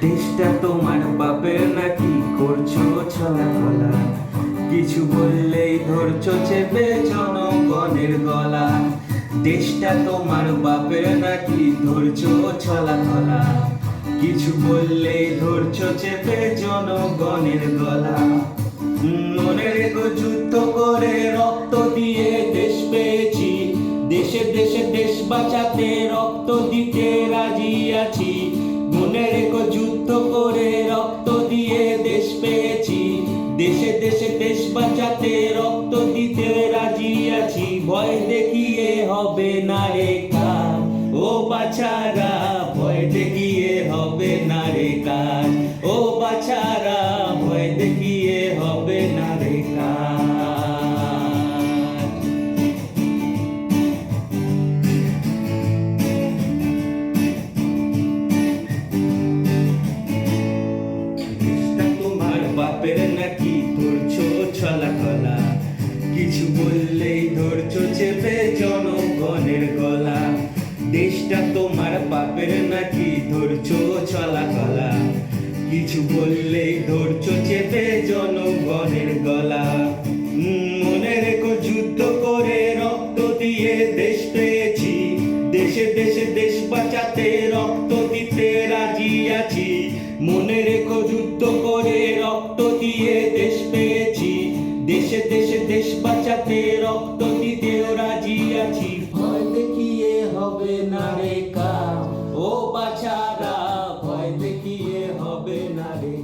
দেশটা তোমার বাপের নাকি করছো ছলাকলা, কিছু বললেই ধরছো চেপে জনগণের গলা। দেশটা তোমার বাপের নাকি ধরছো ছলাকলা, কিছু বললেই ধরছো চেপে জনগণের গলা। মনে রেখো যুদ্ধ করে রক্ত দিয়ে দেশ পেয়েছি, দেশে দেশে দেশ বাঁচাতে রক্ত দিতে রাজি আছি। মনে রেখো যুদ্ধ করে রক্ত দিয়ে দেশ পেয়েছি, দেশে দেশে দেশ বাঁচাতে রক্ত দিতে রাজি আছি। ভয় দেখিয়ে হবে না রে কাজ, ও বাছারা ভয় দেখিয়ে হবে না রে কাজ, ও বাছারা ভয় দেখিয়ে হবে না রে কাজ। বাপের নাকি ধরছো ছলাকলা, কিছু বললেই ধরছো চেপে জনগণের গলা। দেশটা তোমার বাপের নাকি ধরছো ছলাকলা, কিছু বললেই ধরছো চেপে জনগণের গলা। মনে রেখো যুদ্ধ করে রক্ত দিয়ে দেশ পেয়েছি, দেশে দেশে দেশ বাঁচাতে রক্ত দিতে রাজি আছি। মনে রেখো যুদ্ধ করে রক্ত দিয়ে দেশ পেয়েছি, দেশে দেশে দেশ বাঁচাতে রক্ত দিতেও রাজি আছি। ভয় দেখিয়ে হবে না রে কাজ, ও বাছারা ভয় দেখিয়ে হবে না রে